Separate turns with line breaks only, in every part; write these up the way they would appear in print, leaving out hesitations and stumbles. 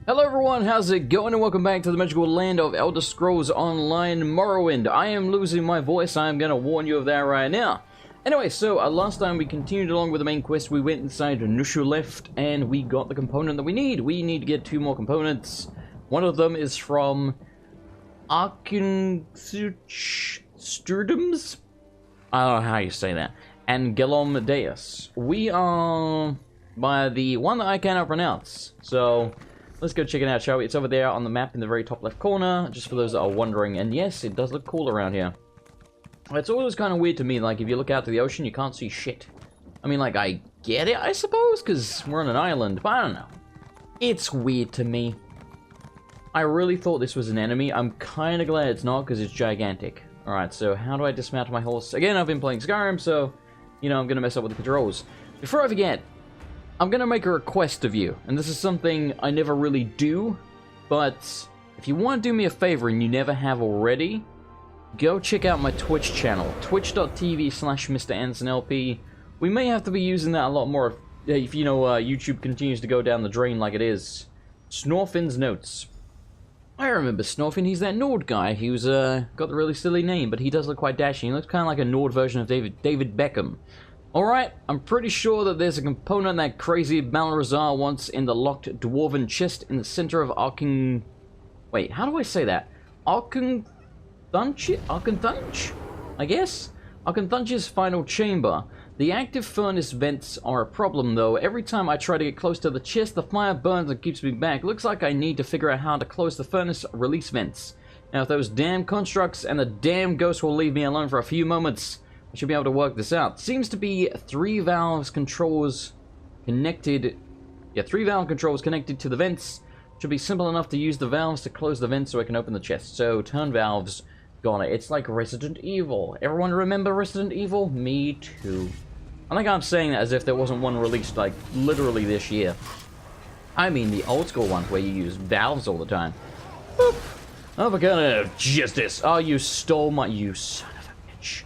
Hello everyone, how's it going, and welcome back to the magical land of Elder Scrolls Online Morrowind. I am losing my voice, I'm gonna warn you of that right now. Anyway, so last time we continued along with the main quest. We went inside Left and we got the component that we need. We need to get two more components. One of them is from Sturdems? I don't know how you say that. And Gelomdeus. We are by the one that I cannot pronounce, so let's go check it out, shall we? It's over there on the map in the very top left corner, just for those that are wondering. And yes, it does look cool around here. It's always kind of weird to me, like, if you look out to the ocean, you can't see shit. I mean, like, I get it, I suppose, because we're on an island, but I don't know. It's weird to me. I really thought this was an enemy. I'm kind of glad it's not, because it's gigantic. Alright, so how do I dismount my horse? Again, I've been playing Skyrim, so, you know, I'm going to mess up with the controls. Before I forget, I'm going to make a request of you, and this is something I never really do, but if you want to do me a favor and you never have already, go check out my Twitch channel, twitch.tv/MrAndersonLP. We may have to be using that a lot more if you know, YouTube continues to go down the drain like it is. Snorfin's Notes. I remember Snorfin, he's that Nord guy who's got the really silly name, but he does look quite dashing. He looks kind of like a Nord version of David Beckham. Alright, I'm pretty sure that there's a component that crazy Balrazar wants in the locked dwarven chest in the center of Wait, how do I say that? Arkanthunch, I guess? Arkanthunch's final chamber. The active furnace vents are a problem, though. Every time I try to get close to the chest, the fire burns and keeps me back. Looks like I need to figure out how to close the furnace release vents. Now, if those damn constructs and the damn ghost will leave me alone for a few moments, I should be able to work this out. Seems to be 3 valve controls connected. Yeah, 3 valve controls connected to the vents. Should be simple enough to use the valves to close the vents so I can open the chest. So, turn valves. Got it. It's like Resident Evil. Everyone remember Resident Evil? Me too. I think I'm saying that as if there wasn't one released, like, literally this year. I mean the old school ones where you use valves all the time. Boop. Oh, for kind of justice. Oh, you stole my... You son of a bitch.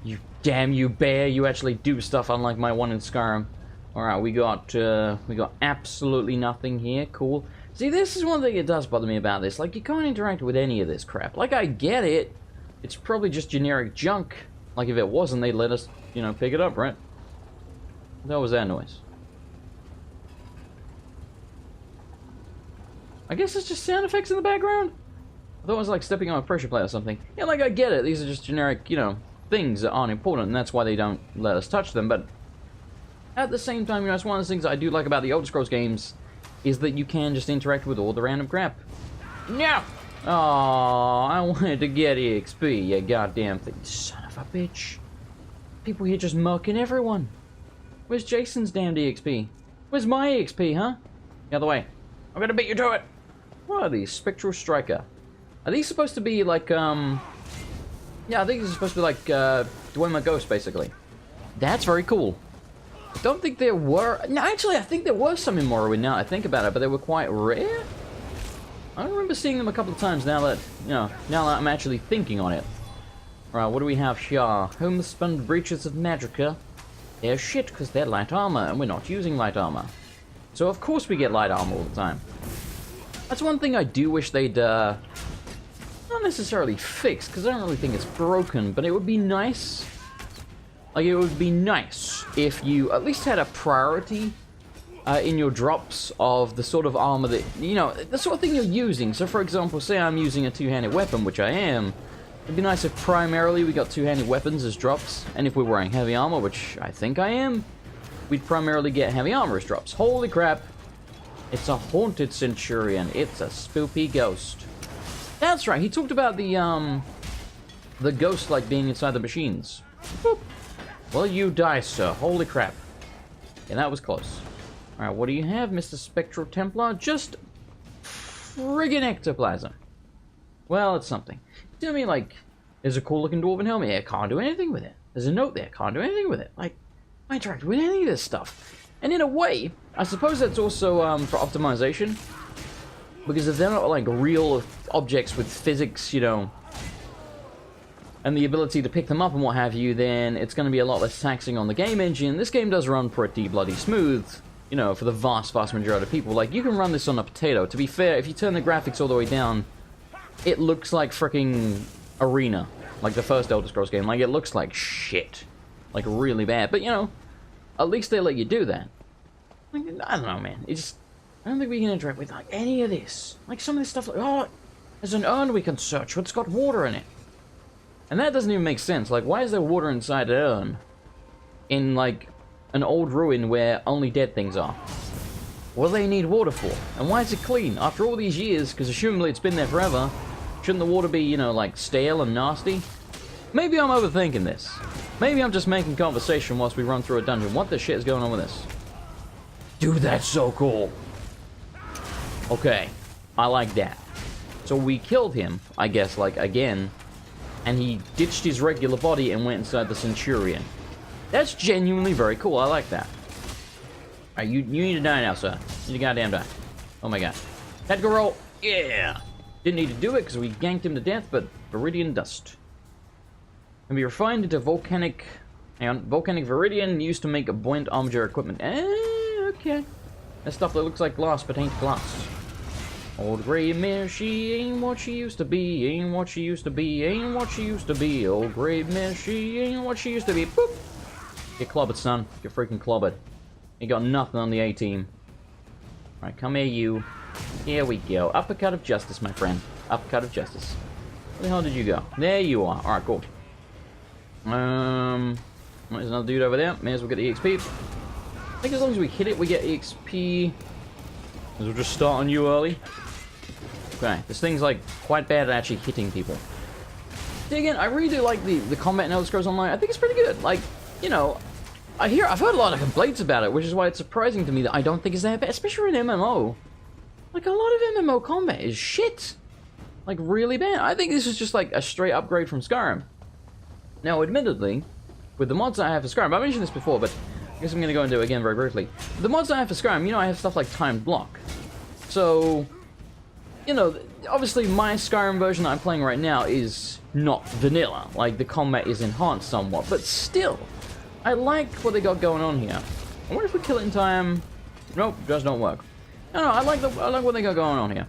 You damn you bear. You actually do stuff unlike my one in Skyrim. Alright, we got absolutely nothing here. Cool. See, this is one thing that does bother me about this. Like, you can't interact with any of this crap. Like, I get it. It's probably just generic junk. Like, if it wasn't, they'd let us, you know, pick it up, right? What was that noise? I guess it's just sound effects in the background? I thought it was like stepping on a pressure plate or something. Yeah, like, I get it. These are just generic, you know, things that aren't important, and that's why they don't let us touch them. But at the same time, you know, it's one of those things I do like about the Elder Scrolls games, is that you can just interact with all the random crap. No! Oh, I wanted to get EXP, you goddamn thing. Son of a bitch. People here just murking everyone. Where's Jason's damned EXP? Where's my EXP, huh? The other way. I'm gonna beat you to it! What are these? Spectral Striker. Are these supposed to be like, yeah, I think this is supposed to be like, Dwemer Ghost, basically. That's very cool. I don't think there were... No, actually, I think there were some in Morrowind now I think about it, but they were quite rare? I remember seeing them a couple of times now that, you know, now that I'm actually thinking on it. Alright, what do we have here? Homespun Breaches of Magicka. They're shit, because they're light armor, and we're not using light armor. So, of course we get light armor all the time. That's one thing I do wish they'd, not necessarily fix, because I don't really think it's broken, but it would be nice... Like, it would be nice if you at least had a priority in your drops of the sort of armor that, you know, the sort of thing you're using. So, for example, say I'm using a two-handed weapon, which I am. It'd be nice if primarily we got two-handed weapons as drops. And if we're wearing heavy armor, which I think I am, we'd primarily get heavy armor as drops. Holy crap. It's a haunted centurion. It's a spoopy ghost. That's right. He talked about the ghost, like, being inside the machines. Boop. Well, you die, sir. Holy crap. And that was close. Alright, what do you have, Mr. Spectral Templar? Just friggin' ectoplasm. Well, it's something. Tell me, like, there's a cool-looking dwarven helmet here. Can't do anything with it. There's a note there. Can't do anything with it. Like, I interact with any of this stuff. And in a way, I suppose that's also for optimization. Because if they're not, like, real objects with physics, you know, and the ability to pick them up and what have you, then it's going to be a lot less taxing on the game engine. This game does run pretty bloody smooth, you know, for the vast majority of people. Like, you can run this on a potato. To be fair, if you turn the graphics all the way down, it looks like freaking Arena. Like the first Elder Scrolls game. Like, it looks like shit. Like, really bad. But, you know, at least they let you do that. Like, I don't know, man. It's just, I don't think we can interact with, like, any of this. Like, some of this stuff, like, oh, there's an urn we can search, but it's got water in it. And that doesn't even make sense. Like, why is there water inside an urn? In, like, an old ruin where only dead things are? What do they need water for? And why is it clean? After all these years, because assumably it's been there forever, shouldn't the water be, you know, like, stale and nasty? Maybe I'm overthinking this. Maybe I'm just making conversation whilst we run through a dungeon. What the shit is going on with this? Dude, that's so cool. Okay, I like that. So we killed him, I guess, like, again, and he ditched his regular body and went inside the Centurion. That's genuinely very cool. I like that. Alright, you need to die now, sir. You need to goddamn die. Oh my god. Tactical roll. Yeah! Didn't need to do it because we ganked him to death, but Viridian Dust. Can be refined into volcanic... Hang on. Volcanic Viridian used to make a buoyant armature equipment. Okay. That stuff that looks like glass, but ain't glass. Old gray mare, she ain't what she used to be. Ain't what she used to be. Ain't what she used to be. Old gray mare, she ain't what she used to be. Boop! Get clobbered, son. Get freaking clobbered. You got nothing on the A-team. Alright, come here, you. Here we go. Uppercut of justice, my friend. Uppercut of justice. Where the hell did you go? There you are. Alright, cool. There's another dude over there. May as well get the EXP. I think as long as we hit it, we get EXP. Because we'll just start on you early. Okay, this thing's like quite bad at actually hitting people. Then again, I really do like the combat in Elder Scrolls Online. I think it's pretty good. Like, you know, I've heard a lot of complaints about it, which is why it's surprising to me that I don't think it's that bad, especially in MMO. Like, a lot of MMO combat is shit. Like, really bad. I think this is just like a straight upgrade from Skyrim. Now, admittedly, with the mods I have for Skyrim, I mentioned this before, but I guess I'm going to go into it again very briefly. The mods I have for Skyrim, you know, I have stuff like Timed Block. So, you know, obviously my Skyrim version that I'm playing right now is not vanilla. Like, the combat is enhanced somewhat, but still, I like what they got going on here. I wonder if we kill it in time. Nope, just don't work. No, I like what they got going on here.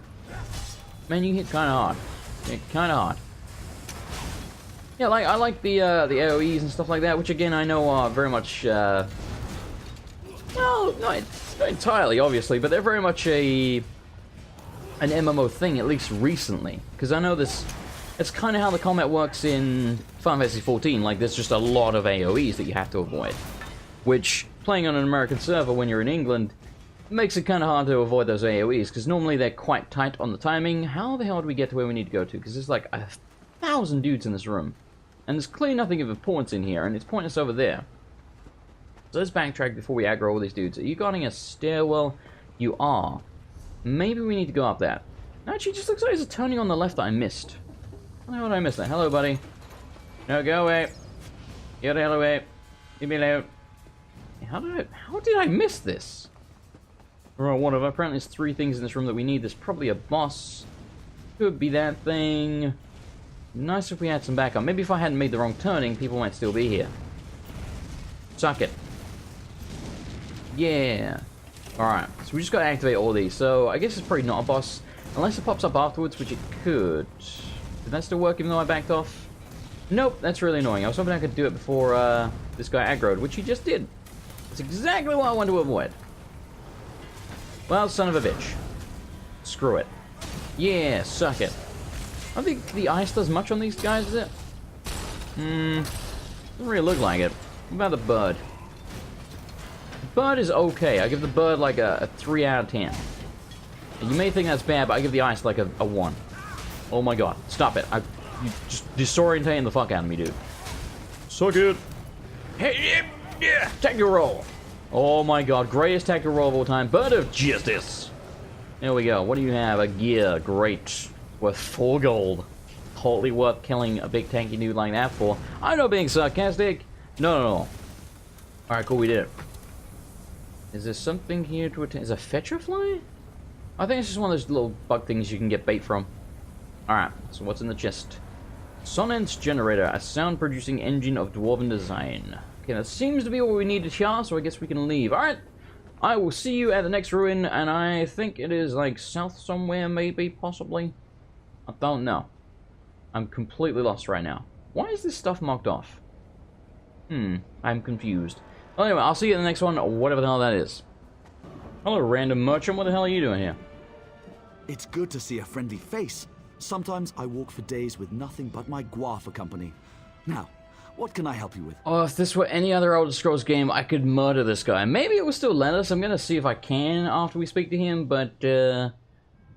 Man, you hit kind of hard. Hit kind of hard. Yeah, like I like the AoEs and stuff like that, which again I know are very much well, not entirely obviously, but they're very much an MMO thing, at least recently. Because I know this, it's kind of how the combat works in Final Fantasy XIV. Like, there's just a lot of AoEs that you have to avoid, which playing on an American server when you're in England makes it kind of hard to avoid those AoEs, because normally they're quite tight on the timing. How the hell do we get to where we need to go to? Because there's like 1,000 dudes in this room. And there's clearly nothing of importance in here, and it's pointless over there. So let's backtrack before we aggro all these dudes. Are you guarding a stairwell? You are. Maybe we need to go up that. Actually, it just looks like there's a turning on the left that I missed. How did I miss that? Hello, buddy. No, go away. Get the hell away. Leave me alone. How did I miss this? Or one of apparently there's 3 things in this room that we need. There's probably a boss. Could be that thing. Nice if we had some backup. Maybe if I hadn't made the wrong turning, people might still be here. Suck it. Yeah. Alright, so we just gotta activate all these. So I guess it's probably not a boss. Unless it pops up afterwards, which it could. Did that still work even though I backed off? Nope, that's really annoying. I was hoping I could do it before this guy aggroed, which he just did. That's exactly what I wanted to avoid. Well, son of a bitch. Screw it. Yeah, suck it. I don't think the ice does much on these guys, is it? Doesn't really look like it. What about the bird? The bird is okay. I give the bird like a 3 out of 10. And you may think that's bad, but I give the ice like a 1. Oh my god. Stop it. You just disorientating the fuck out of me, dude. Suck it. Hey, yeah. Tactical roll. Oh my god. Greatest tactical roll of all time. Bird of Justice. There we go. What do you have? A gear. Great. Worth 4 gold. Totally worth killing a big tanky dude like that for. I'm not being sarcastic. No. Alright, cool, we did it. Is there something here to attend? Is a fetcher fly? I think it's just one of those little bug things you can get bait from. Alright, so what's in the chest? Sonance Generator, a sound-producing engine of dwarven design. Okay, that seems to be what we need to char, so I guess we can leave. Alright, I will see you at the next ruin, and I think it is like south somewhere, maybe, possibly. I don't know. I'm completely lost right now. Why is this stuff marked off? I'm confused. Well, anyway, I'll see you in the next one, whatever the hell that is. Hello, random merchant. What the hell are you doing here?
It's good to see a friendly face. Sometimes I walk for days with nothing but my gua for company. Now, what can I help you with?
Oh, if this were any other Elder Scrolls game, I could murder this guy. Maybe it will still let us. I'm going to see if I can after we speak to him, but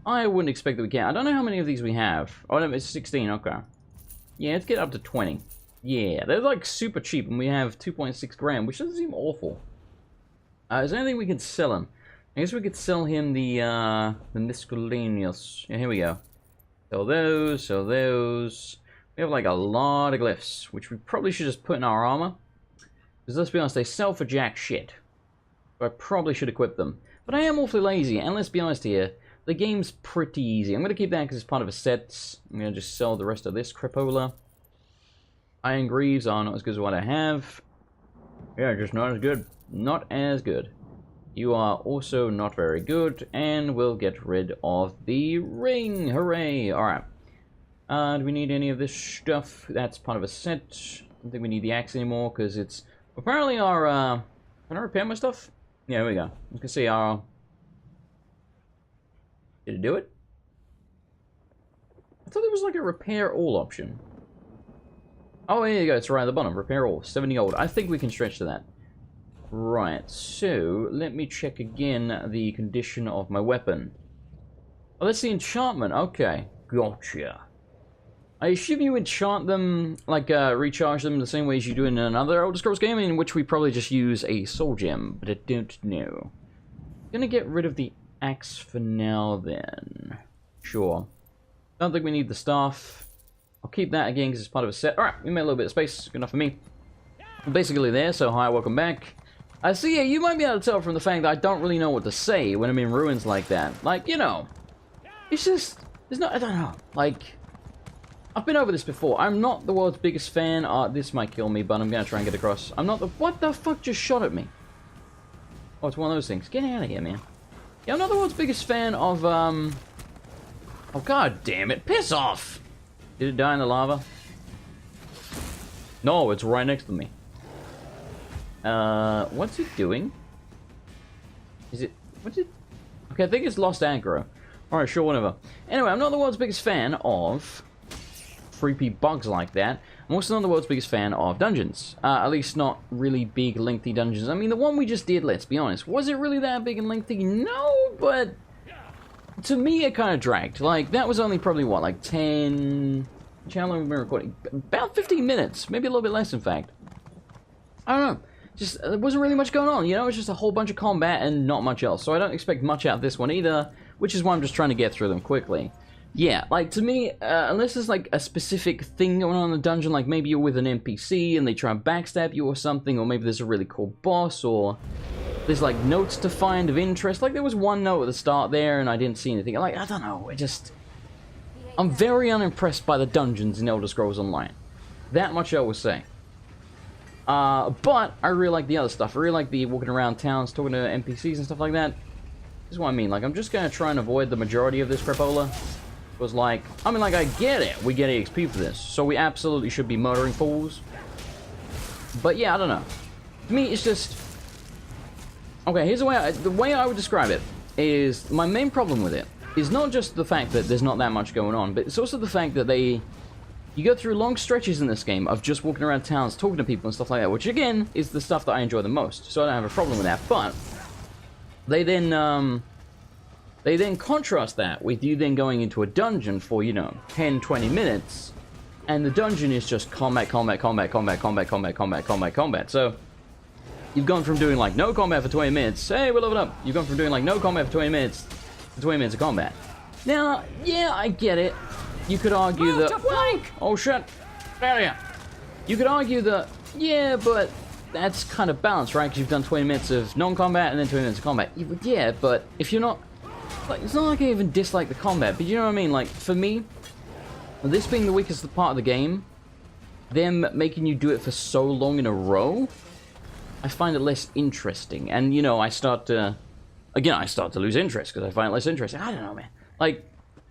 I wouldn't expect that we can. I don't know how many of these we have. Oh, no, it's 16. Okay. Yeah, let's get up to 20. Yeah, they're like super cheap, and we have 2.6 grand, which doesn't seem awful. Is there anything we can sell him? I guess we could sell him the miscellaneous. Yeah, here we go. Sell those, sell those. We have like a lot of glyphs, which we probably should just put in our armor. Because let's be honest, they sell for jack shit. So I probably should equip them. But I am awfully lazy, and let's be honest here, the game's pretty easy. I'm going to keep that because it's part of a set. I'm going to just sell the rest of this crapola. Iron greaves are not as good as what I have. Yeah, just not as good. Not as good. You are also not very good, and we'll get rid of the ring. Hooray! Alright. Do we need any of this stuff? That's part of a set. I don't think we need the axe anymore, because it's apparently our, can I repair my stuff? Yeah, here we go. You can see our... Did it do it? I thought there was like a repair all option. Oh, here you go. It's right at the bottom. Repair all. 70 gold. I think we can stretch to that. Right. So, let me check again the condition of my weapon. Oh, that's the enchantment. Okay. Gotcha. I assume you enchant them, like, recharge them the same way as you do in another Elder Scrolls game, in which we probably just use a soul gem, but I don't know. I'm gonna get rid of the axe for now, then. Sure. Don't think we need the staff. I'll keep that again because it's part of a set. Alright, we made a little bit of space. Good enough for me. I'm basically there, so hi, welcome back. I see, yeah, you might be able to tell from the fact that I don't really know what to say when I'm in ruins like that. Like, you know, it's just, there's not, I don't know, like, I've been over this before. I'm not the world's biggest fan. This might kill me, but I'm gonna try and get across. I'm not the, what the fuck just shot at me? Oh, it's one of those things. Get out of here, man. Yeah, I'm not the world's biggest fan of, oh, god damn it, piss off! Did it die in the lava? No, it's right next to me. What's it doing? Is it... What's it... Okay, I think it's lost aggro. Alright, sure, whatever. Anyway, I'm not the world's biggest fan of creepy bugs like that. I'm also not the world's biggest fan of dungeons. At least not really big, lengthy dungeons. I mean, the one we just did, let's be honest, was it really that big and lengthy? No, but... To me, it kind of dragged. Like, that was only probably, what, like 10... How long have we been recording? About 15 minutes. Maybe a little bit less, in fact. I don't know. Just, there wasn't really much going on, you know? It's just a whole bunch of combat and not much else. So I don't expect much out of this one either, which is why I'm just trying to get through them quickly. Yeah, like, to me, unless there's, like, a specific thing going on in the dungeon, like maybe you're with an NPC and they try and backstab you or something, or maybe there's a really cool boss, or... There's, like, notes to find of interest. Like, there was one note at the start there, and I didn't see anything. Like, I don't know. It just... I'm very unimpressed by the dungeons in Elder Scrolls Online. That much I will say. But I really like the other stuff. I really like the walking around towns, talking to NPCs and stuff like that. This is what I mean. Like, I'm just going to try and avoid the majority of this crapola. It was like... I mean, like, I get it. We get EXP for this. So we absolutely should be murdering fools. But, yeah, I don't know. To me, it's just... Okay, here's the way I would describe it is my main problem with it is not just the fact that there's not that much going on, but it's also the fact that you go through long stretches in this game of just walking around towns, talking to people and stuff like that, which again is the stuff that I enjoy the most, so I don't have a problem with that. But they then contrast that with you then going into a dungeon for, you know, 10, 20 minutes, and the dungeon is just combat, combat, combat, combat, combat, combat, combat, combat, combat. So you've gone from doing, like, no combat for 20 minutes. Hey, we're leveled up. You've gone from doing, like, no combat for 20 minutes to 20 minutes of combat. Now, yeah, I get it. You could argue that... Oh, shit. Out of here. You could argue that, yeah, but that's kind of balanced, right? Because you've done 20 minutes of non-combat and then 20 minutes of combat. Yeah, but if you're not... Like, it's not like I even dislike the combat, but you know what I mean? Like, for me, this being the weakest part of the game, them making you do it for so long in a row... I find it less interesting. And, you know, I start to lose interest because I find it less interesting. I don't know, man. Like,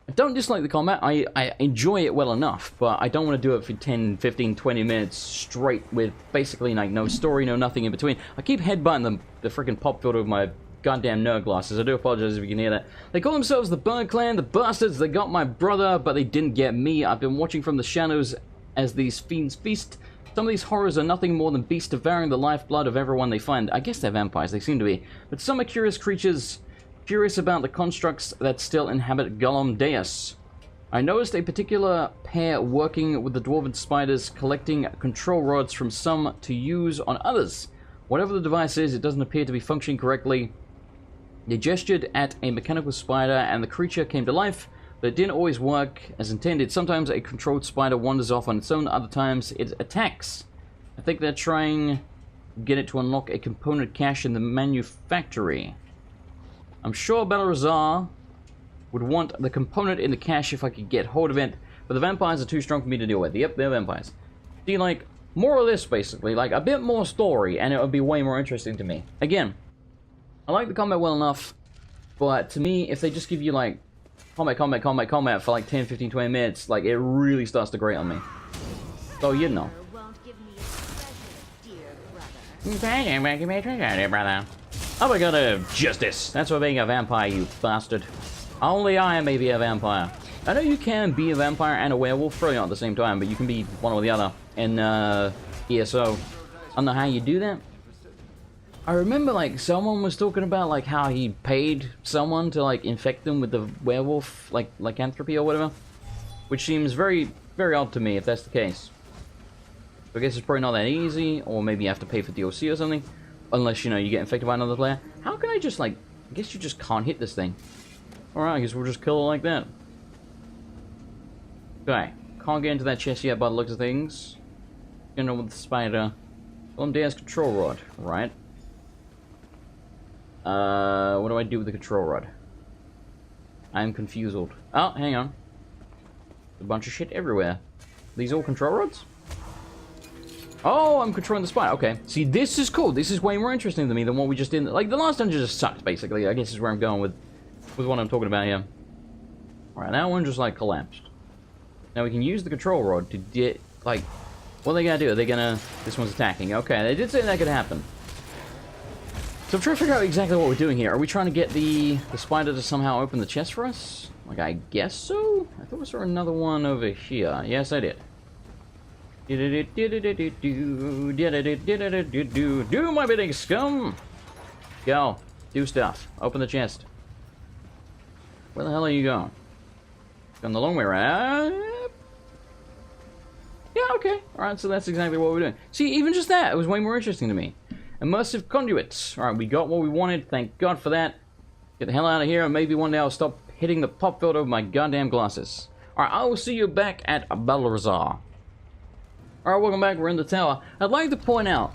I don't dislike the combat. I enjoy it well enough, but I don't want to do it for 10, 15, 20 minutes straight with basically, like, no story, no nothing in between. I keep headbutting the freaking pop filter with my goddamn nerd glasses. I do apologize if you can hear that. They call themselves the Bird Clan, the bastards. They got my brother, but they didn't get me. I've been watching from the shadows as these fiends feast. Some of these horrors are nothing more than beasts devouring the lifeblood of everyone they find. I guess they're vampires, they seem to be. But some are curious creatures, curious about the constructs that still inhabit Gollum Deus. I noticed a particular pair working with the dwarven spiders, collecting control rods from some to use on others. Whatever the device is, it doesn't appear to be functioning correctly. They gestured at a mechanical spider and the creature came to life, but it didn't always work as intended. Sometimes a controlled spider wanders off on its own, other times it attacks. I think they're trying to get it to unlock a component cache in the manufactory. I'm sure Balrazar would want the component in the cache if I could get hold of it, but the vampires are too strong for me to deal with. Yep, they're vampires. See, like, more or less, basically, like, a bit more story, and it would be way more interesting to me. Again, I like the combat well enough, but to me, if they just give you, like, combat for like 10, 15, 20 minutes, like, it really starts to grate on me. So, you know. Oh my god, justice. That's for being a vampire, you bastard. Only I may be a vampire. I know you can be a vampire and a werewolf really at the same time, but you can be one or the other in ESO. I don't know how you do that. I remember, like, someone was talking about, like, how he paid someone to, like, infect them with the werewolf, like, lycanthropy or whatever. Which seems very, very odd to me, if that's the case. So I guess it's probably not that easy, or maybe you have to pay for DLC or something. Unless, you know, you get infected by another player. How can I just, like, I guess you just can't hit this thing. Alright, I guess we'll just kill it like that. Okay, can't get into that chest yet by the looks of things. You know, with the spider. Deus control rod, right? What do I do with the control rod? I'm confused. Oh, hang on. A bunch of shit everywhere. These all control rods? Oh, I'm controlling the spider. Okay. See, this is cool. This is way more interesting to me than what we just did. Like, the last dungeon just sucked, basically. I guess is where I'm going with what I'm talking about here. Alright, that one just, like, collapsed. Now we can use the control rod to get, like, what are they gonna do? Are they gonna... This one's attacking. Okay, they did say that could happen. So I'm trying to figure out exactly what we're doing here. Are we trying to get the spider to somehow open the chest for us? Like, I guess so? I thought we saw another one over here. Yes, I did. Do my bidding, scum! Go. Do stuff. Open the chest. Where the hell are you going? Going the long way around? Yeah, okay. Alright, so that's exactly what we're doing. See, even just that, it was way more interesting to me. Immersive conduits. Alright, we got what we wanted. Thank God for that. Get the hell out of here, and maybe one day I'll stop hitting the pop filter with my goddamn glasses. Alright, I will see you back at Balrazar. Alright, welcome back. We're in the tower. I'd like to point out,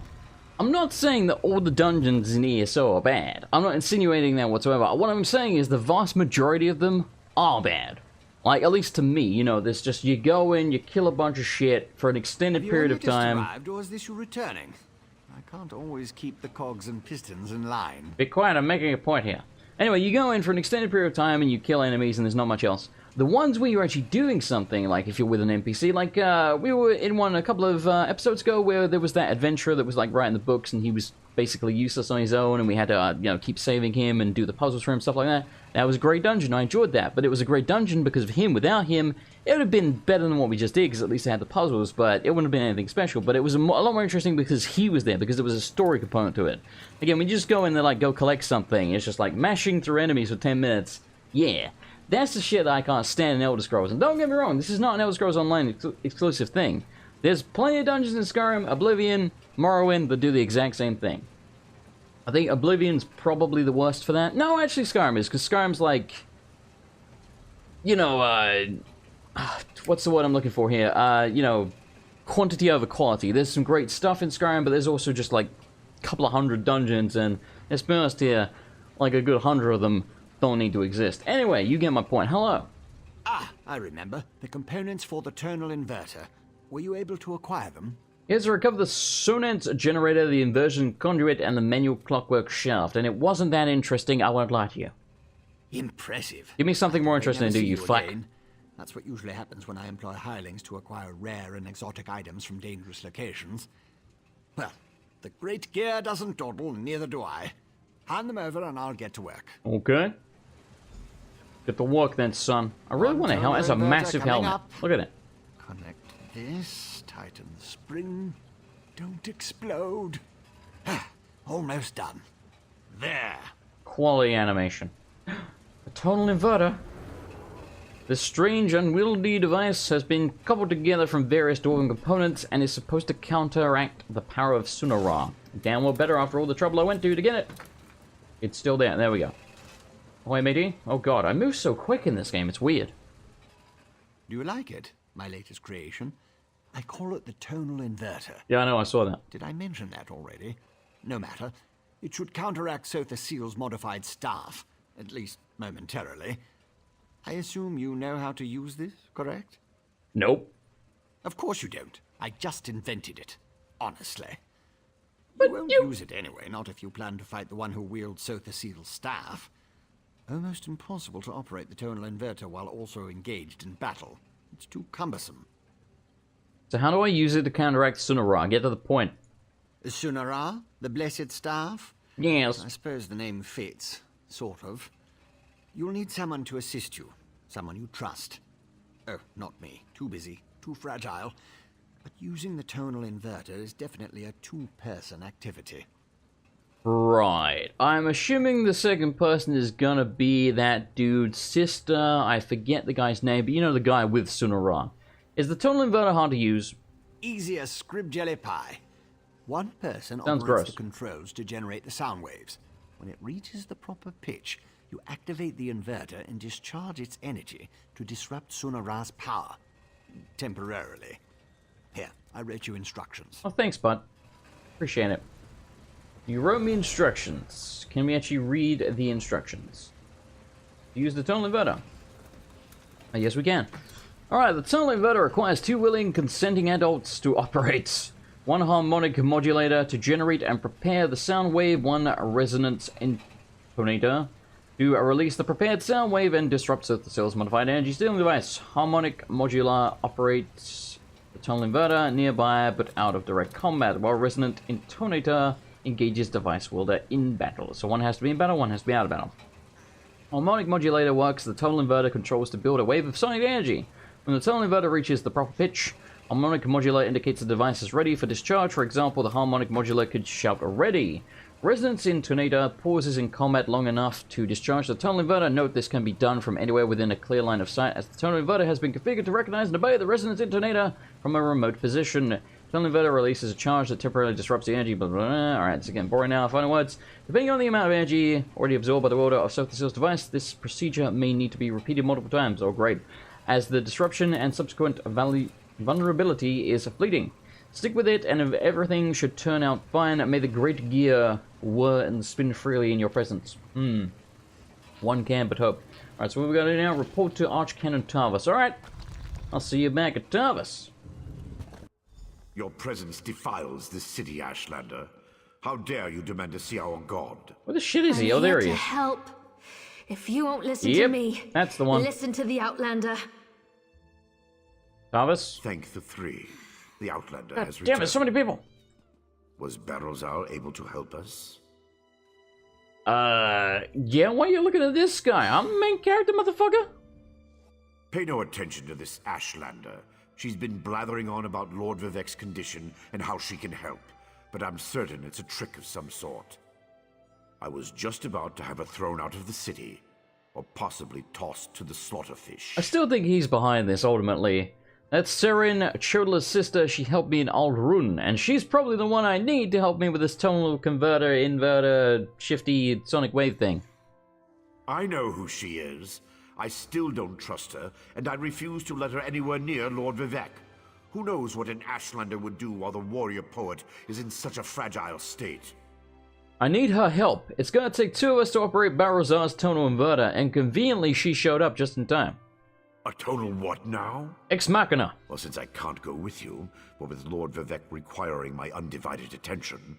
I'm not saying that all the dungeons in ESO are bad. I'm not insinuating that whatsoever. What I'm saying is the vast majority of them are bad. Like, at least to me, you know, there's just, you go in, you kill a bunch of shit for an extended period of time.
Arrived, or is this you returning? I can't always keep the cogs and pistons in line.
Be quiet, I'm making a point here. Anyway, you go in for an extended period of time and you kill enemies and there's not much else. The ones where you're actually doing something, like if you're with an NPC, like we were in one a couple of episodes ago where there was that adventurer that was like writing the books and he was basically useless on his own and we had to, you know, keep saving him and do the puzzles for him, stuff like that. That was a great dungeon, I enjoyed that, but it was a great dungeon because of him. Without him, it would have been better than what we just did because at least it had the puzzles, but it wouldn't have been anything special. But it was a lot more interesting because he was there, because there was a story component to it. Again, when you just go in there, like, go collect something, it's just like mashing through enemies for 10 minutes. Yeah. That's the shit that I can't stand in Elder Scrolls. And don't get me wrong, this is not an Elder Scrolls Online exclusive thing. There's plenty of dungeons in Skyrim, Oblivion, Morrowind that do the exact same thing. I think Oblivion's probably the worst for that. No, actually Skyrim is, because Skyrim's like... You know, what's the word I'm looking for here? You know, quantity over quality. There's some great stuff in Skyrim, but there's also just like a couple of hundred dungeons, and let's be honest here, like a good 100 of them don't need to exist. Anyway, you get my point. Hello.
Ah, I remember. The components for the tonal inverter. Were you able to acquire them?
Here's to recover the sonance generator, the inversion conduit, and the manual clockwork shaft. And it wasn't that interesting, I won't lie to you.
Impressive.
Give me something more interesting to do, you fuck.
That's what usually happens when I employ hirelings to acquire rare and exotic items from dangerous locations. Well, the great gear doesn't dawdle, neither do I. Hand them over and I'll get to work.
Okay. Get to work then, son. I really want a helmet. It's a massive helmet.
Up.
Look at it.
Connect this, tighten the spring. Don't explode. Almost done. There.
Quality animation. A tonal inverter. This strange, unwieldy device has been coupled together from various dwarven components and is supposed to counteract the power of Sunara. Damn well better after all the trouble I went to get it. It's still there. There we go. Ahoy, matey. Oh god, I move so quick in this game. It's weird.
Do you like it? My latest creation? I call it the tonal inverter.
Yeah, I know. I saw that.
Did I mention that already? No matter. It should counteract Sotha Seal's modified staff, at least momentarily. I assume you know how to use this, correct?
Nope.
Of course you don't. I just invented it. Honestly.
But
you won't use it anyway, not if you plan to fight the one who wields Sotha Seal's staff. Almost impossible to operate the tonal inverter while also engaged in battle. It's too cumbersome.
So how do I use it to counteract Sunara? Get to the point.
Sunara? The blessed staff?
Yes.
I suppose the name fits. Sort of. You'll need someone to assist you. Someone you trust. Oh, not me. Too busy. Too fragile. But using the tonal inverter is definitely a two-person activity.
Right. I'm assuming the second person is gonna be that dude's sister. I forget the guy's name, but you know the guy with Sunara. Is the tonal inverter hard to use?
Easy as scrib jelly pie. One person
Sounds
operates
gross.
the controls to generate the sound waves. When it reaches the proper pitch, you activate the inverter and discharge its energy to disrupt Sunara's power. Temporarily. Here, I wrote you instructions.
Oh, thanks, bud. Appreciate it. You wrote me instructions. Can we actually read the instructions? Use the tonal inverter. Oh, yes, we can. Alright, the tonal inverter requires 2 willing, consenting adults to operate. 1 harmonic modulator to generate and prepare the sound wave, 1 resonance intonator to release the prepared sound wave and disrupt the cell's modified energy stealing device. Harmonic modular operates the tonal inverter nearby but out of direct combat, while resonant intonator engages device wielder in battle. So one has to be in battle, one has to be out of battle. Harmonic modulator works. The tonal inverter controls to build a wave of sonic energy. When the tonal inverter reaches the proper pitch, harmonic modulator indicates the device is ready for discharge. For example, the harmonic modulator could shout "ready." Resonance intonator pauses in combat long enough to discharge the tonal inverter. Note this can be done from anywhere within a clear line of sight, as the tonal inverter has been configured to recognize and obey the resonance intonator from a remote position. Tonal inverter releases a charge that temporarily disrupts the energy. Blah, blah, blah. Alright, it's again boring now. Final words. Depending on the amount of energy already absorbed by the wielder of Sotha Seal's device, this procedure may need to be repeated multiple times. Oh, great. As the disruption and subsequent vulnerability is fleeting. Stick with it, and if everything should turn out fine, may the great gear whir and spin freely in your presence. One can but hope. Alright, so what we got to do now? Report to Archcanon Tarvis. Alright. I'll see you back at Tarvis.
Your presence defiles this city, Ashlander. How dare you demand to see our god?
Where the shit is he? Oh, there he
to
is.
Help. If you won't listen
Yep,
to me,
that's the one.
listen to the Outlander.
Tarvis?
Thank the three. The Outlander
God
has
damn
returned.
it, so many people.
Was Barrowzal able to help us?
Yeah, why are you looking at this guy? I'm the main character, motherfucker.
Pay no attention to this Ashlander. She's been blathering on about Lord Vivek's condition and how she can help, but I'm certain it's a trick of some sort. I was just about to have her thrown out of the city, or possibly tossed to the slaughterfish.
I still think he's behind this, ultimately. That's Serin, Chodola's sister. She helped me in Aldrun, and she's probably the one I need to help me with this tonal converter, inverter, shifty sonic wave thing.
I know who she is. I still don't trust her, and I refuse to let her anywhere near Lord Vivek. Who knows what an Ashlander would do while the warrior poet is in such a fragile state?
I need her help. It's gonna take 2 of us to operate Barrowzar's tonal inverter, and conveniently she showed up just in time.
A tonal what now?
Ex Machina.
Well, since I can't go with you, but with Lord Vivek requiring my undivided attention,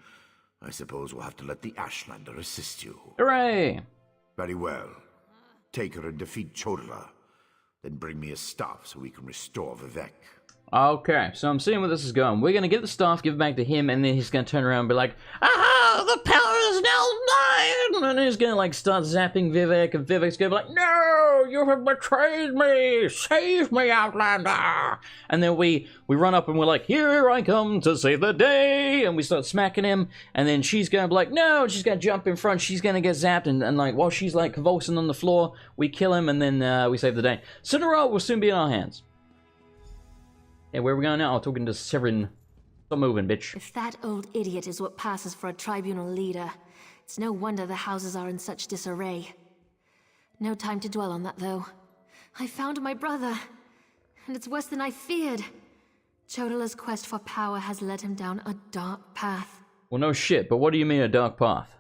I suppose we'll have to let the Ashlander assist you.
Hooray!
Very well. Take her and defeat Chodola. Then bring me his staff so we can restore Vivek.
Okay, so I'm seeing where this is going. We're gonna get the staff, give it back to him, and then he's gonna turn around and be like, "Aha! The power is now mine!" And he's gonna like start zapping Vivek, and Vivek's gonna be like, "No! You have betrayed me! Save me, Outlander!" And then we run up and we're like, "Here I come to save the day!" And we start smacking him, and then she's gonna be like, "No!" And she's gonna jump in front, she's gonna get zapped, and like while she's like convulsing on the floor, we kill him, and then we save the day. Sunera will soon be in our hands. Hey, where are we going now? I'm talking to Severin. Stop moving, bitch.
If that old idiot is what passes for a tribunal leader, it's no wonder the houses are in such disarray. No time to dwell on that, though. I found my brother, and it's worse than I feared. Chodola's quest for power has led him down a dark path.
Well, no shit, but what do you mean a dark path?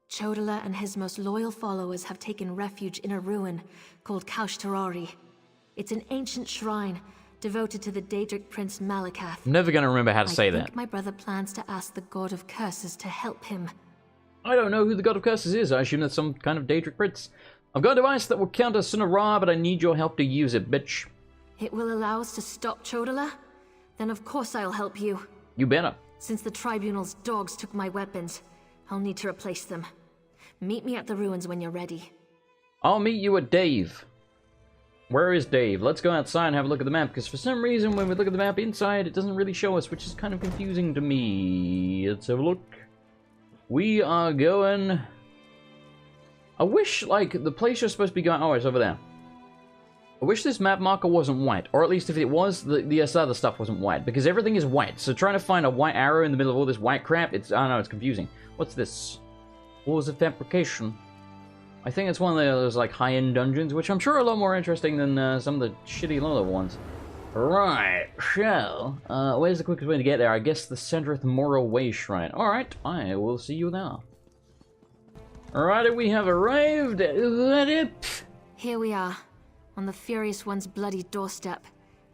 Chodola and his most loyal followers have taken refuge in a ruin called Kaushtarari. It's an ancient shrine devoted to the Daedric Prince Malakath.
I'm never gonna remember how to say
I
that.
think my brother plans to ask the God of Curses to help him.
I don't know who the God of Curses is. I assume that's some kind of Daedric prince. I've got a device that will counter Sunera, but I need your help to use it, bitch.
It will allow us to stop Chodola? Then of course I'll help you.
You better.
Since the Tribunal's dogs took my weapons, I'll need to replace them. Meet me at the ruins when you're ready.
I'll meet you at Dave. Where is Dave? Let's go outside and have a look at the map, because for some reason when we look at the map inside, it doesn't really show us, which is kind of confusing to me. Let's have a look. We are going... I wish, like, the place you're supposed to be going... Oh, it's over there. I wish this map marker wasn't white, or at least if it was, the other stuff wasn't white, because everything is white, so trying to find a white arrow in the middle of all this white crap, it's... I don't know, it's confusing. What's this? Walls of Fabrication. I think it's one of those, like, high-end dungeons, which I'm sure are a lot more interesting than some of the shitty low-level ones. Right, so, where's the quickest way to get there? I guess the Cedrith Morrowind Shrine. Alright, I will see you there. Alrighty, we have arrived.
Here we are, on the Furious One's bloody doorstep,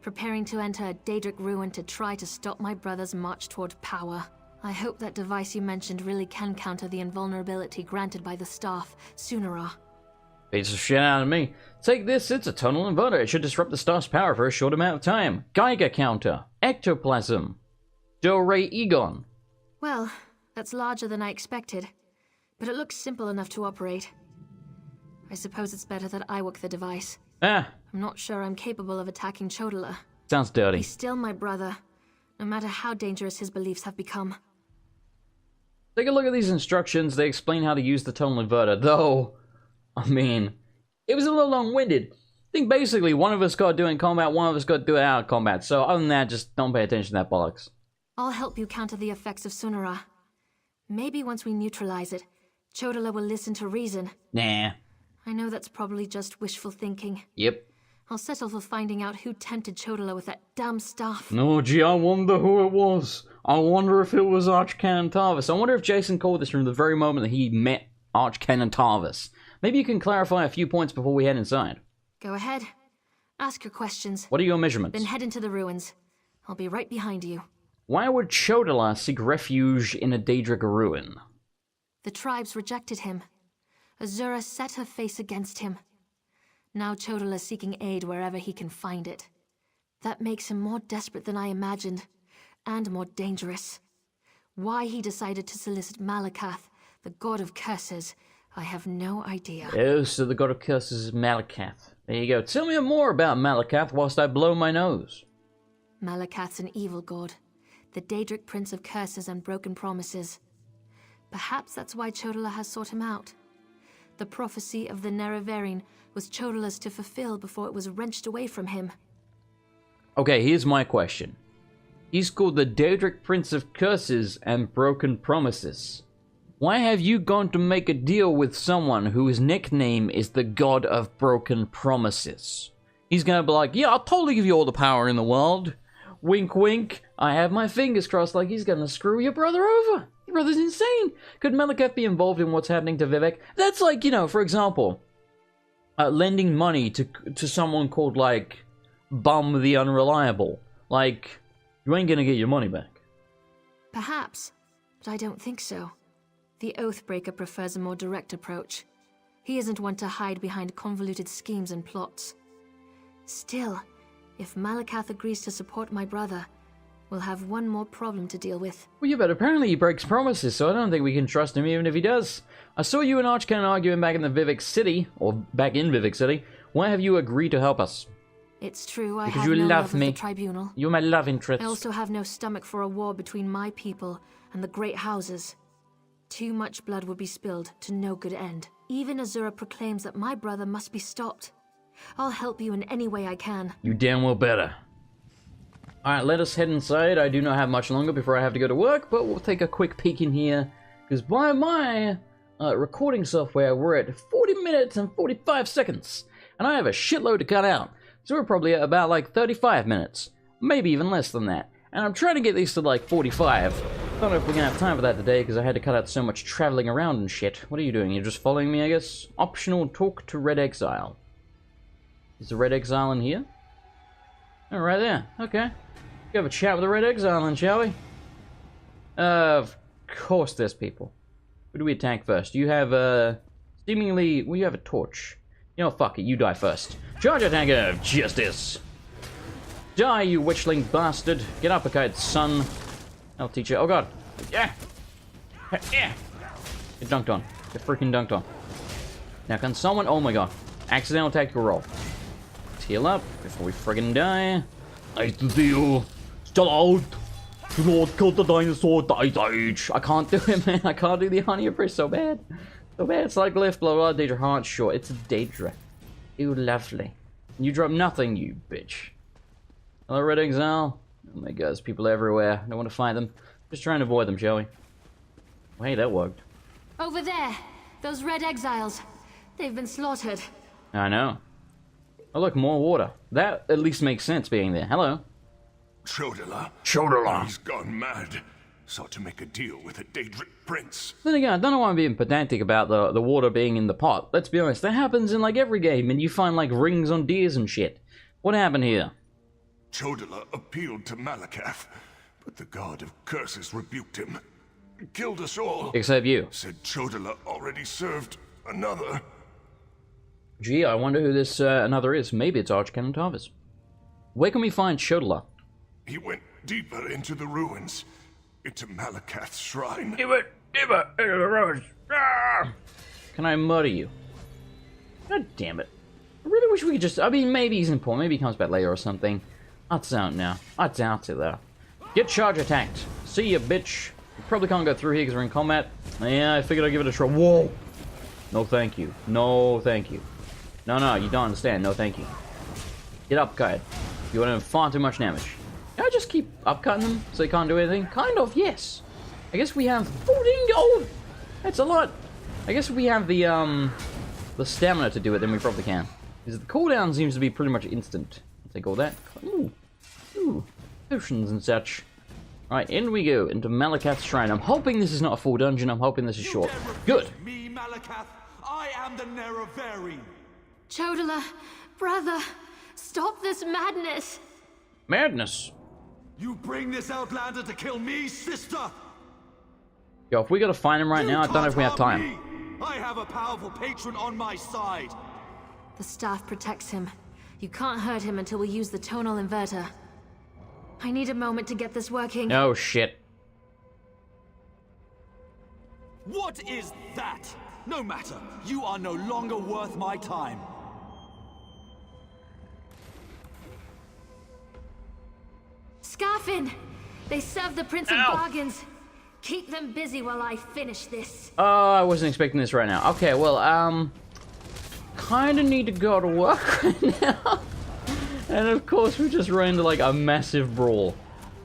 preparing to enter a Daedric ruin to try to stop my brother's march toward power. I hope that device you mentioned really can counter the invulnerability granted by the staff, Sunera.
Beats the shit out of me. Take this, it's a tonal inverter. It should disrupt the staff's power for a short amount of time. Geiger counter. Ectoplasm. Dore Egon.
Well, that's larger than I expected, but it looks simple enough to operate. I suppose it's better that I work the device.
Ah,
I'm not sure I'm capable of attacking Chodola.
sounds dirty.
He's still my brother, no matter how dangerous his beliefs have become.
Take a look at these instructions. They explain how to use the tonal inverter, though, I mean, it was a little long-winded. I think basically one of us got to do it in combat, one of us got to do it out of combat. So other than that, just don't pay attention to that bollocks.
I'll help you counter the effects of Sunera. Maybe once we neutralize it, Chodola will listen to reason.
Nah.
I know that's probably just wishful thinking.
Yep.
I'll settle for finding out who tempted Chodola with that damn staff.
No, gee, I wonder who it was. I wonder if it was Archcanon Tarvis. I wonder if Jason called this from the very moment that he met Archcanon Tarvis. Maybe you can clarify a few points before we head inside.
Go ahead. Ask your questions.
What are your measurements?
Then head into the ruins. I'll be right behind you.
Why would Chodola seek refuge in a Daedric ruin?
The tribes rejected him. Azura set her face against him. Now Chodola's seeking aid wherever he can find it. That makes him more desperate than I imagined, and more dangerous. Why he decided to solicit Malakath, the God of Curses, I have no idea.
Oh, so the God of Curses is Malakath. There you go. Tell me more about Malakath whilst I blow my nose.
Malakath's an evil god, the Daedric Prince of Curses and Broken Promises. Perhaps that's why Chodola has sought him out. The prophecy of the Nerevarine was Chodola's to fulfill before it was wrenched away from him.
Okay, here's my question. He's called the Daedric Prince of Curses and Broken Promises. Why have you gone to make a deal with someone whose nickname is the God of Broken Promises? He's gonna be like, yeah, I'll totally give you all the power in the world. Wink, wink. I have my fingers crossed like he's gonna screw your brother over. Your brother's insane. Could Malakath be involved in what's happening to Vivek? That's like, you know, for example, lending money to someone called, like, Bum the Unreliable. Like, you ain't gonna get your money back.
Perhaps, but I don't think so. The Oathbreaker prefers a more direct approach. He isn't one to hide behind convoluted schemes and plots. Still, if Malakath agrees to support my brother, we'll have one more problem to deal with.
Well, yeah, but apparently he breaks promises, so I don't think we can trust him even if he does. I saw you and Archcanon arguing back in the Vivek City, or back in Vivek City. Why have you agreed to help us?
It's true, I
Because
have
you
no
love
love of
me.
the Tribunal.
You're my love interest.
I also have no stomach for a war between my people and the Great Houses. Too much blood would be spilled to no good end. Even Azura proclaims that my brother must be stopped. I'll help you in any way I can.
You damn well better. Alright, let us head inside. I do not have much longer before I have to go to work, but we'll take a quick peek in here. Because by my recording software, we're at 40 minutes and 45 seconds. And I have a shitload to cut out. So we're probably at about like 35 minutes. Maybe even less than that. And I'm trying to get these to like 45. Don't know if we're gonna have time for that today, because I had to cut out so much traveling around and shit. What are you doing? You're just following me, I guess? Optional talk to Red Exile. Is the Red Exile in here? Oh, right there. Okay. Go have a chat with the Red Exile then, shall we? Of course there's people. Who do we attack first? You have, seemingly... Well, you have a torch. You know, fuck it. You die first. Charge attack of justice! Die, you witchling bastard! Get uppercut, son! I'll teach you. Oh, God. Yeah! Yeah! Get dunked on. Get freaking dunked on. Now, can someone... Oh, my God. Accidental tactical roll. Let's heal up before we friggin' die. Nice to see you. Still out. Do not kill the dinosaur. Die. I can't do it, man. I can't do the honey empress so bad. So bad. It's like lift, blah, blah, Daedra heart. Sure, it's a Daedra. Ew, lovely. You drop nothing, you bitch. Hello, Red Exile. Oh my god, there's people everywhere. I don't want to fight them. Just try and avoid them, shall we? Oh, hey, that worked.
Over there! Those Red Exiles. They've been slaughtered.
I know. Oh, look, more water. That at least makes sense being there. Hello.
Chodola.
Chodola.
He's gone mad. Sought to make a deal with a Daedric prince.
Then again, I don't know why I'm being pedantic about the water being in the pot. Let's be honest, that happens in like every game, and you find like rings on deers and shit. What happened here?
Chodola appealed to Malakath, but the god of curses rebuked him. Killed us all.
Except you.
Said Chodola already served another.
Gee, I wonder who this another is. Maybe it's Archcanon Tarvis. Where can we find Chodola?
He went deeper into the ruins, into Malakath's shrine.
Deeper into the ruins. Can I murder you? God damn it. I really wish we could just... I mean, maybe he's important. Maybe he comes back later or something. I doubt now. I doubt it, though. Get charge attacked. See ya, bitch. We probably can't go through here because we're in combat. Yeah, I figured I'd give it a try. Whoa! No, thank you. No, thank you. No, you don't understand. No, thank you. Get up, guy. You're doing far too much damage. Can I just keep upcutting them so they can't do anything? Kind of, yes. I guess we have 14 gold. That's a lot. I guess if we have the stamina to do it, then we probably can. Because the cooldown seems to be pretty much instant. I'll take all that. Ooh, potions and such. Alright, in we go, into Malakath's shrine. I'm hoping this is not a full dungeon, I'm hoping this is short. Good!
Me, Malakath. I am the Nerevari.
Chodola, brother, stop this madness.
Madness!
You bring this outlander to kill me, sister?
Yo, if we gotta find him right now, I don't know if we have time.
Me. I have a powerful patron on my side.
The staff protects him. You can't hurt him until we use the tonal inverter. I need a moment to get this working.
Oh, shit.
What is that? No matter. You are no longer worth my time.
Scarfin! They serve the Prince of
Ow.
Bargains. Keep them busy while I finish this.
Oh, I wasn't expecting this right now. Okay, well, kinda need to go to work right now. And of course, we just ran into, like, a massive brawl.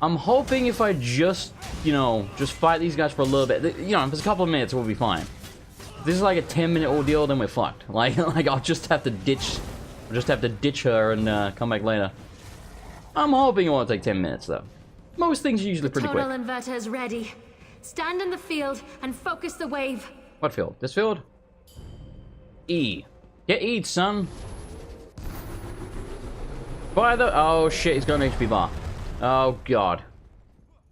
I'm hoping if I just, you know, just fight these guys for a little bit, you know, if it's a couple of minutes, we'll be fine. If this is like a 10-minute ordeal, then we're fucked. Like I'll just have to ditch her and come back later. I'm hoping it won't take 10 minutes, though. Most things are usually pretty quick.
Tonal inverter is ready. Stand in the field and focus the wave.
What field? This field? E. Get eat, son. By the... Oh, shit, he's got an HP bar. Oh, God.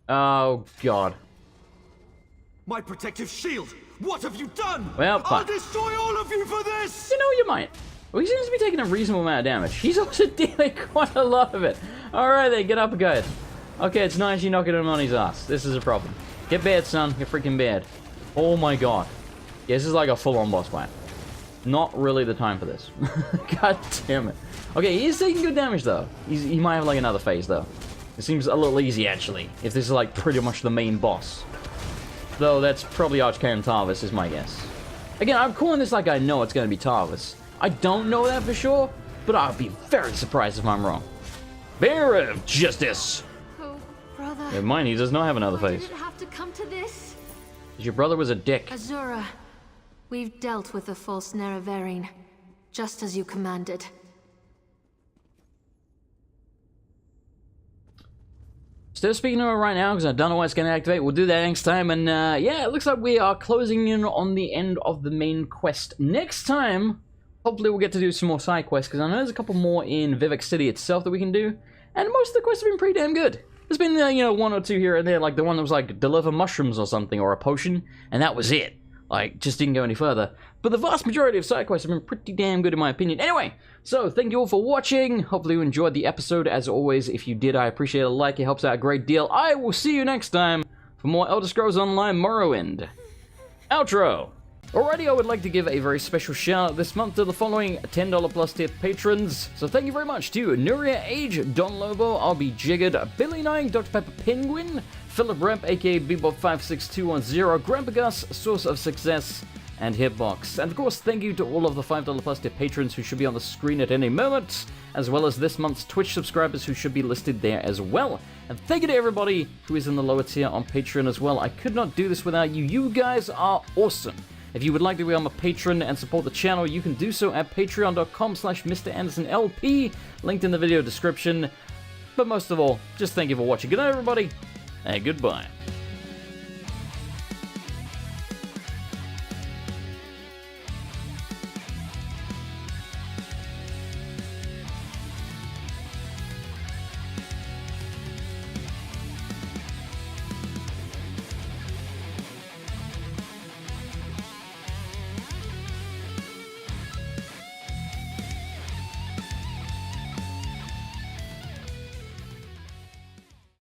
Oh, God.
My protective shield! What have you done?
Well,
I'll
fuck.
destroy all of you for this!
You know, you might. Well, he seems to be taking a reasonable amount of damage. He's also dealing quite a lot of it. Alright then, get up, guys. Okay, it's nice you knocking him on his ass. This is a problem. Get bad, son. Get freaking bad. Oh my god. Yeah, this is like a full-on boss fight. Not really the time for this. God damn it. Okay, he is taking good damage, though. He might have, like, another phase, though. It seems a little easy, actually, if this is, like, pretty much the main boss. Though, that's probably Archcairn Tarvis, is my guess. Again, I'm calling this like I know it's going to be Tarvis. I don't know that for sure, but I'd be very surprised if I'm wrong. Bear of Justice!
Oh, brother.
Yeah, mine, he does not have another
Why
phase.
did it have to come to this?
Your brother was a dick.
Azura, we've dealt with the false Nerevarine, just as you commanded.
Still speaking to her right now because I don't know what's going to activate. We'll do that next time. And yeah, it looks like we are closing in on the end of the main quest. Next time, hopefully we'll get to do some more side quests because I know there's a couple more in Vivek City itself that we can do. And most of the quests have been pretty damn good. There's been, you know, one or two here and there, like the one that was like deliver mushrooms or something or a potion. And that was it. Like, just didn't go any further. But the vast majority of side quests have been pretty damn good in my opinion. Anyway, so thank you all for watching. Hopefully you enjoyed the episode. As always, if you did, I appreciate a like. It helps out a great deal. I will see you next time for more Elder Scrolls Online Morrowind. Outro! Alrighty, I would like to give a very special shout out this month to the following $10 plus tier patrons. So thank you very much to Nuria Age, Don Lobo, RB Jiggered, Billy Nine, Dr. Pepper Penguin, Philip Rep, aka Bebop56210, Grandpa Gus, Source of Success, and Hitbox. And of course, thank you to all of the $5 plus tier patrons who should be on the screen at any moment, as well as this month's Twitch subscribers who should be listed there as well. And thank you to everybody who is in the lower tier on Patreon as well. I could not do this without you. You guys are awesome. If you would like to become a patron and support the channel, you can do so at patreon.com/MrAndersonLP, linked in the video description. But most of all, just thank you for watching. Good night, everybody, and goodbye.